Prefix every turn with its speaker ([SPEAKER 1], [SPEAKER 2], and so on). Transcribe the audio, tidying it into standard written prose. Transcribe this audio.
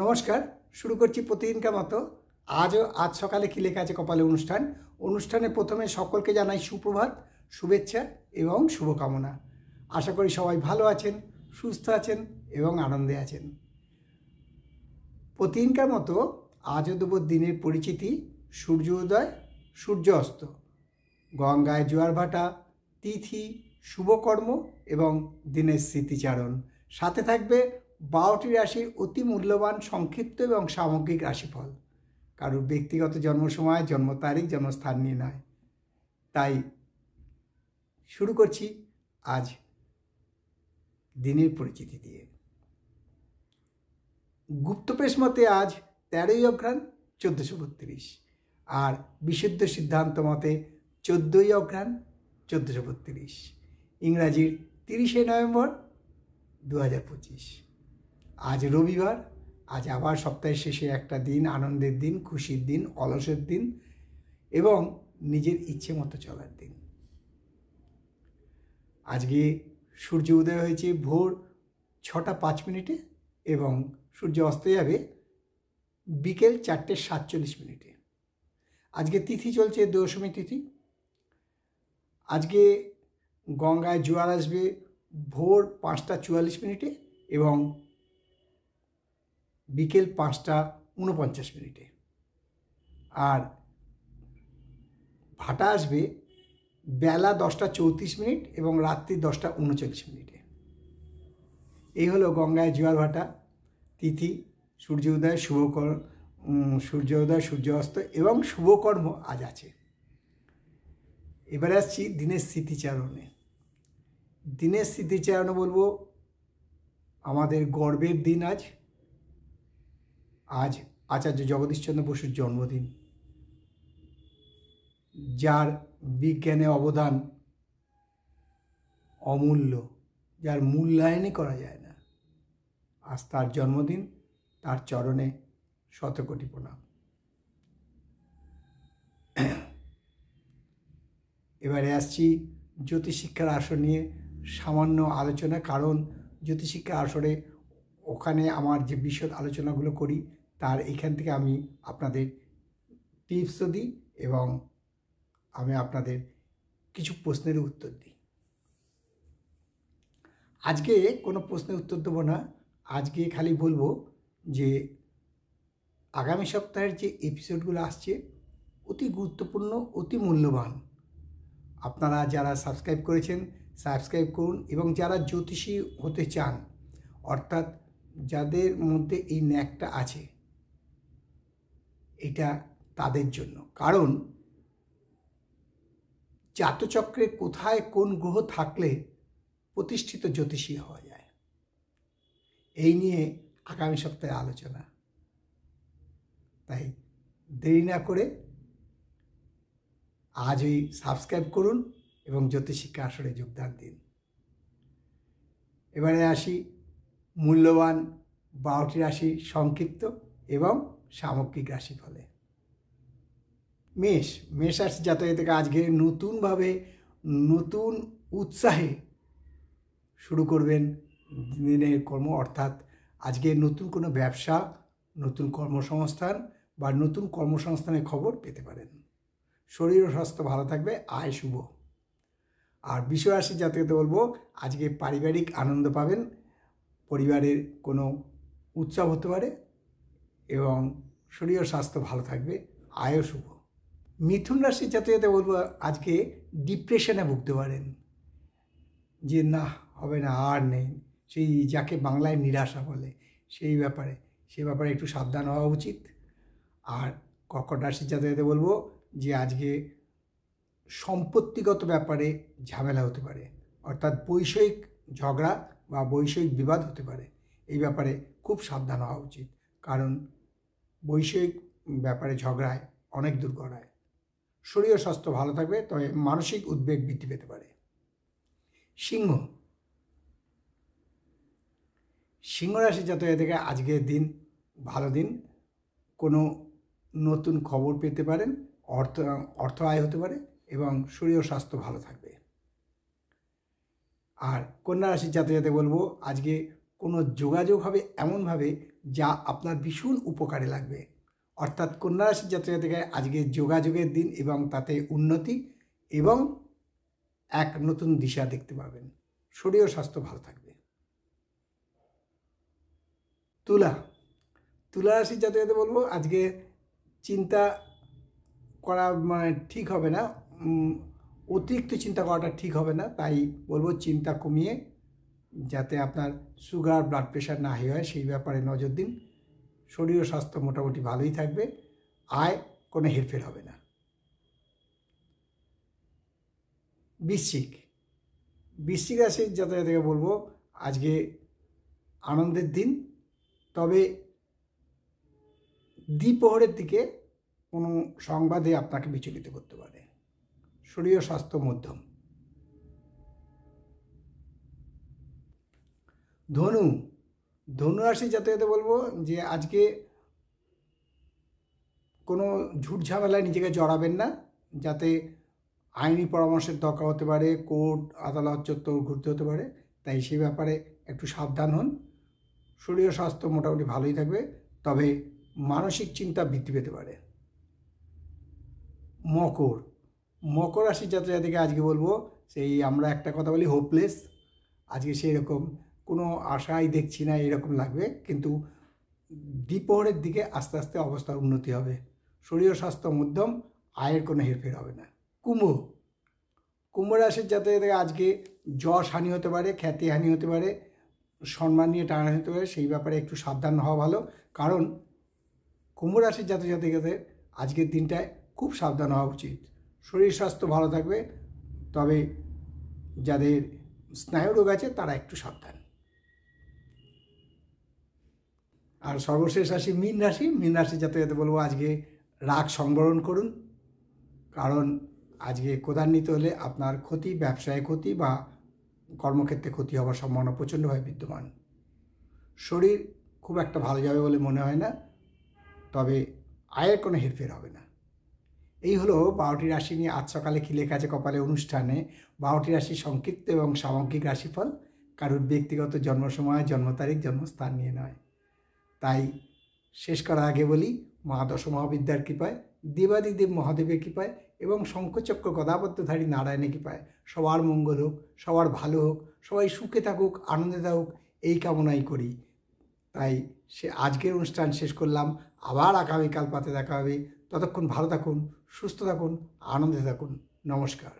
[SPEAKER 1] নমস্কার, শুরু করছি প্রতিদিনকার মতো। আজ সকালে কি লেখা আছে কপালে অনুষ্ঠানে প্রথমে সকলকে জানাই সুপ্রভাত, শুভেচ্ছা এবং শুভকামনা। আশা করি সবাই ভালো আছেন, সুস্থ আছেন এবং আনন্দে আছেন। প্রতিদিনকার মতো আজও দেব দিনের পরিচিতি, সূর্য উদয়, সূর্য অস্ত, গঙ্গায় জোয়ার ভাটা, তিথি, শুভকর্ম এবং দিনের স্মৃতিচারণ। সাথে থাকবে 12টি রাশির অতি মূল্যবান সংক্ষিপ্ত এবং সামগ্রিক রাশিফল। কারোর ব্যক্তিগত জন্ম সময়, জন্ম তারিখ, জন্মস্থান নিয়ে নয়। তাই শুরু করছি আজ দিনের পরিচিতি দিয়ে। গুপ্তপ্রেস মতে আজ 13ই অঘ্রাণ 1432, আর বিশুদ্ধ সিদ্ধান্ত মতে 14ই অঘ্রাণ 1432, ইংরাজির 30শে নভেম্বর 2025। আজ রবিবার। আজ আবার সপ্তাহের শেষে একটা দিন, আনন্দের দিন, খুশির দিন, অলসের দিন এবং নিজের ইচ্ছে মতো চলার দিন। আজকে সূর্য উদয় হয়েছে ভোর 6টা 5 মিনিটে এবং সূর্য অস্ত যাবে বিকেল 4টে 47 মিনিটে। আজকে তিথি চলছে দশমী তিথি। আজকে গঙ্গায় জোয়ার আসবে ভোর 5টা 44 মিনিটে এবং বিকেল 5টা 49 মিনিটে। আর ভাটা আসবে বেলা 10টা 34 মিনিট এবং রাত্রি 10টা 39 মিনিটে। এই হলো গঙ্গায় জোয়ার ভাটা, তিথি, সূর্য উদয়, সূর্য অস্ত এবং শুভকর্ম আজ আছে। এবারে আসছি দিনের স্মৃতিচারণে। দিনের স্মৃতিচারণে বলবো আমাদের গর্বের দিন। আজ আচার্য জগদীশচন্দ্র বসুর জন্মদিন, যার বিজ্ঞানে অবদান অমূল্য, যার মূল্যায়নই করা যায় না। আজ তার জন্মদিন, তার চরণে শতকোটি প্রণাম। এবারে আসছি জ্যোতিষশিক্ষার আসর নিয়ে সামান্য আলোচনা, কারণ জ্যোতিষশিক্ষার আসরে ওখানে আমার যে বিশদ আলোচনাগুলো করি তার এখান থেকে আমি আপনাদের টিপসও দিই এবং আমি আপনাদের কিছু প্রশ্নের উত্তর দিই। আজকে কোনো প্রশ্নের উত্তর দেবো না, আজকে খালি বলবো যে আগামী সপ্তাহের যে এপিসোডগুলো আসছে অতি গুরুত্বপূর্ণ, অতি মূল্যবান। আপনারা যারা সাবস্ক্রাইব করেছেন সাবস্ক্রাইব করুন এবং যারা জ্যোতিষী হতে চান, অর্থাৎ যাদের মধ্যে এই ন্যাকটা আছে, এটা তাদের জন্য। কারণ জাতচক্রে কোথায় কোন গ্রহ থাকলে প্রতিষ্ঠিত জ্যোতিষী হওয়া যায়, এই নিয়ে আগামী সপ্তাহে আলোচনা। তাই দেরি না করে আজই সাবস্ক্রাইব করুন এবং জ্যোতিষশিক্ষা আসরে যোগদান দিন। এবারে আসি মূল্যবান 12টি রাশি সংক্ষিপ্ত এবং সামগ্রিক রাশিফলে। মেষ রাশি জাতক আজকে নতুনভাবে নতুন উৎসাহে শুরু করবেন দিনের কর্ম, অর্থাৎ আজকে নতুন কোনো ব্যবসা, নতুন কর্মসংস্থান বা নতুন কর্মসংস্থানের খবর পেতে পারেন। শরীর ও স্বাস্থ্য ভালো থাকবে, আয় শুভ। আর বৃষ রাশির জাতকদের বলবো আজকে পারিবারিক আনন্দ পাবেন, পরিবারের কোনো উৎসব হতে পারে এবং শরীর ও স্বাস্থ্য ভালো থাকবে, আয়ও শুভ। মিথুন রাশির জাতকদের বলবো আজকে ডিপ্রেশনে ভুগতে পারেন, যে না হবে না, আর নেই, সেই যাকে বাংলায় নিরাশা বলে, সে ব্যাপারে একটু সাবধান হওয়া উচিত। আর কর্কট রাশির জাতকদের বলবো যে আজকে সম্পত্তিগত ব্যাপারে ঝামেলা হতে পারে, অর্থাৎ বৈষয়িক ঝগড়া বা বৈষয়িক বিবাদ হতে পারে। এই ব্যাপারে খুব সাবধান হওয়া উচিত, কারণ বৈষয়িক ব্যাপারে ঝগড়ায় অনেক দূর গড়ায়। শরীর স্বাস্থ্য ভালো থাকবে, তবে মানসিক উদ্বেগ বৃদ্ধি পেতে পারে। সিংহ রাশির জাতকদের আজকের দিন ভালো দিন, কোনো নতুন খবর পেতে পারেন, অর্থ আয় হতে পারে এবং শরীর ও স্বাস্থ্য ভালো থাকবে। আর কন্যা রাশির জাতকদের বলবো আজকে কোনো যোগাযোগ হবে এমনভাবে যা আপনার ভীষণ উপকারে লাগবে। অর্থাৎ কন্যা রাশির জাতক জাতিকা আজকে যোগাযোগের দিন এবং তাতে উন্নতি এবং এক নতুন দিশা দেখতে পাবেন। শরীর ও স্বাস্থ্য ভালো থাকবে। তুলা রাশির জাতক জাতিকা বলবো আজকে চিন্তা করা ঠিক হবে না, অতিরিক্ত চিন্তা করাটা ঠিক হবে না। তাই বলবো চিন্তা কমিয়ে যাতে আপনার সুগার ব্লাড প্রেশার না হয় সেই ব্যাপারে নজর দিন। শরীর ও স্বাস্থ্য মোটামুটি ভালোই থাকবে, আয় কোনো হেরফের হবে না। বৃশ্চিক রাশির জাতক জাতিকা বলবো আজকে আনন্দের দিন, তবে দ্বিপ্রহরের দিকে কোনো সংবাদে আপনাকে বিচলিত করতে পারে। শরীর ও স্বাস্থ্য মধ্যম। ধনু রাশির জাতকদের বলবো যে আজকে কোনো ঝুট ঝামেলায় নিজেকে জড়াবেন না, যাতে আইনি পরামর্শের দরকার হতে পারে, কোর্ট আদালত চত্বর ঘুরতে হতে পারে, তাই সেই ব্যাপারে একটু সাবধান হন। শরীর ও স্বাস্থ্য মোটামুটি ভালোই থাকবে, তবে মানসিক চিন্তা বৃদ্ধি পেতে পারে। মকর রাশির জাতক জাতিকে আজকে বলবো সেই আমরা একটা কথা বলি হোপলেস, আজকে সেই রকম কোনো আশাই দেখছি না এরকম লাগবে, কিন্তু দ্বিপ্রহরের দিকে আস্তে আস্তে অবস্থার উন্নতি হবে। শরীর ও স্বাস্থ্য মধ্যম, আয়ের কোনো হেরফের হবে না। কুম্ভ রাশির জাতক আজকে যশ হানি হতে পারে, খ্যাতি হানি হতে পারে, সম্মান নিয়ে টানা হতে পারে, সেই ব্যাপারে একটু সাবধান হওয়া ভালো। কারণ কুম্ভ রাশির জাতক জাতিকাদের আজকের দিনটায় খুব সাবধান হওয়া উচিত। শরীর স্বাস্থ্য ভালো থাকবে, তবে যাদের স্নায়ুরোগ আছে তারা একটু সাবধান। আর সর্বশেষ রাশি মীন রাশির জাতকদের বলবো আজকে রাগ সংবরণ করুন, কারণ আজকে ক্রোধান্বিত হলে আপনার ক্ষতি, ব্যবসায় ক্ষতি বা কর্মক্ষেত্রে ক্ষতি হওয়ার সম্ভাবনা প্রচণ্ডভাবে বিদ্যমান। শরীর খুব একটা ভালো যাবে বলে মনে হয় না, তবে আয়ের কোনো হেরফের হবে না। এই হলো 12টি রাশি নিয়ে আজ সকালে কি লেখা আছে কপালে অনুষ্ঠানে 12টি রাশি সংক্ষিপ্ত এবং সামগ্রিক রাশিফল, কারোর ব্যক্তিগত জন্ম সময়, জন্ম তারিখ, জন্মস্থান নিয়ে নয়। তাই শেষ করার আগে বলি, মা দশমহাবিদ্যার কৃপায়, দেবাদিদেব মহাদেবের কৃপায় এবং শঙ্খচক্র গদাপদ্মধারী নারায়ণের কৃপায় সবার মঙ্গল হোক, সবার ভালো হোক, সবাই সুখে থাকুক, আনন্দে থাকুক, এই কামনাই করি। তাই আজকের অনুষ্ঠান শেষ করলাম, আবার আগামীকাল পাতে দেখা হবে। ততক্ষণ ভালো থাকুন, সুস্থ থাকুন, আনন্দে থাকুন। নমস্কার।